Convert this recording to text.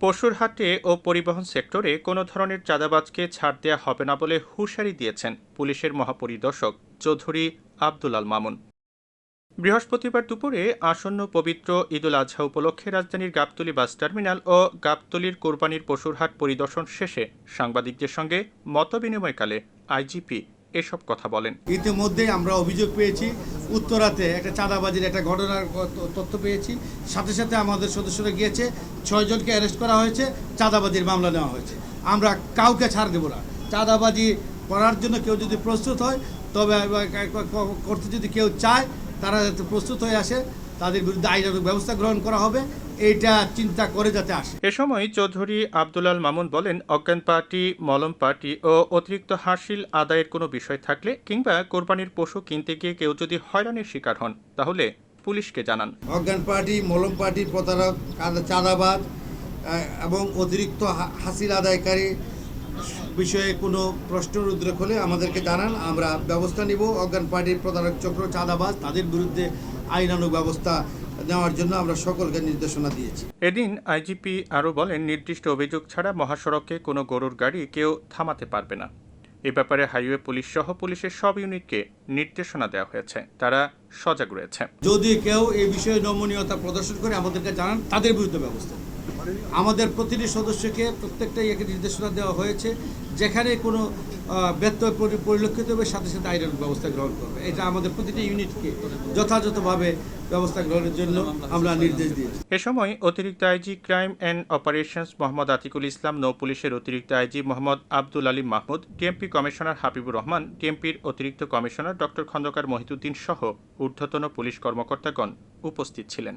পশুর হাটে ও পরিবহন সেক্টরে কোনো ধরনের চাঁদাবাজকে ছাড় দেয়া হবে না বলে হুঁশিয়ারি দিয়েছেন পুলিশের মহাপরিদর্শক চৌধুরী আব্দুল আল মামুন। বৃহস্পতিবার দুপুরে আসন্ন পবিত্র ঈদুল আজহা উপলক্ষে রাজধানীর গাবতলী বাস টার্মিনাল ও গাবতলীর কোরবানির পশুর হাট পরিদর্শন শেষে সাংবাদিকদের সঙ্গে মতবিনিময়কালে আইজিপি এসব কথা বলেন। ইতিমধ্যে আমরা অভিযোগ পেয়েছি, উত্তরাতে একটা চাঁদাবাজির একটা ঘটনার তথ্য পেয়েছি। সাথে সাথে আমাদের সদস্যরা গিয়েছে, 6 জনকে অ্যারেস্ট করা হয়েছে, চাঁদাবাজির মামলা নেওয়া হয়েছে। আমরা কাউকে ছাড় দেব না। চাঁদাবাজি করার জন্য কেউ যদি প্রস্তুত হয়, তবে করতে যদি কেউ চায়, তারা যাতে প্রস্তুত হয়ে আসে, তাদের বিরুদ্ধে আইনানুগ ব্যবস্থা গ্রহণ করা হবে, এইটা চিন্তা করে যাতে আসে। এ সময় চৌধুরী আব্দুল আল মামুন বলেন, অজ্ঞান পার্টি, মলম পার্টি ও অতিরিক্ত হাসিল আদায়ের কোনো বিষয় থাকলে কিংবা কোরবানির পশু কিনতে গিয়ে কেউ যদি হয়রানির শিকার হন, তাহলে পুলিশকে জানান। অজ্ঞান পার্টি, মলম পার্টি, প্রতারক, চাঁদাবাজ এবং অতিরিক্ত হাসিল আদায়কারী বিষয়ে কোনো প্রশ্নের উদ্রেক হলে আমাদেরকে জানান, আমরা ব্যবস্থা নিব। অজ্ঞান পার্টির প্রতারক চক্র, চাঁদাবাজ, তাদের বিরুদ্ধে আইনানুগ ব্যবস্থা নেওয়ার জন্য আমরা সকলকে নির্দেশনা দিয়েছি। এদিন আইজিপি আরও বলেন, নির্দিষ্ট অভিযোগ ছাড়া মহাসড়কে কোনো গরুর গাড়ি কেউ থামাতে পারবে না। এ ব্যাপারে হাইওয়ে পুলিশ সহ পুলিশের সব ইউনিটকে নির্দেশনা দেওয়া হয়েছে, তারা সজাগ রয়েছে। যদি কেউ এই বিষয়ে নমনীয়তা প্রদর্শন করে আমাদেরকে জানান, তাদের বিরুদ্ধে ব্যবস্থা। আমাদের প্রতিটি সদস্যকে প্রত্যেকটাই একে নির্দেশনা দেওয়া হয়েছে, যেখানে কোনো ব্যত্যয় পরিলক্ষিত হবে সাথে সাথে আইনানুগ ব্যবস্থা গ্রহণ করবে। এটা আমাদের প্রতিটি ইউনিটকে যথাযথভাবে ব্যবস্থা গ্রহণের জন্য আমরা নির্দেশ দিয়েছি। এ সময় অতিরিক্ত IG crime and operations Mohammad Atiqul Islam, নৌ পুলিশের অতিরিক্ত IG Mohammad Abdul Ali Mahmud, DMP commissioner Habibur Rahman, ডিএমপির অতিরিক্ত কমিশনার ডক্টর খন্দকার মহিদুদ্দিন সহ ঊর্ধ্বতন পুলিশ কর্মকর্তাগণ উপস্থিত ছিলেন।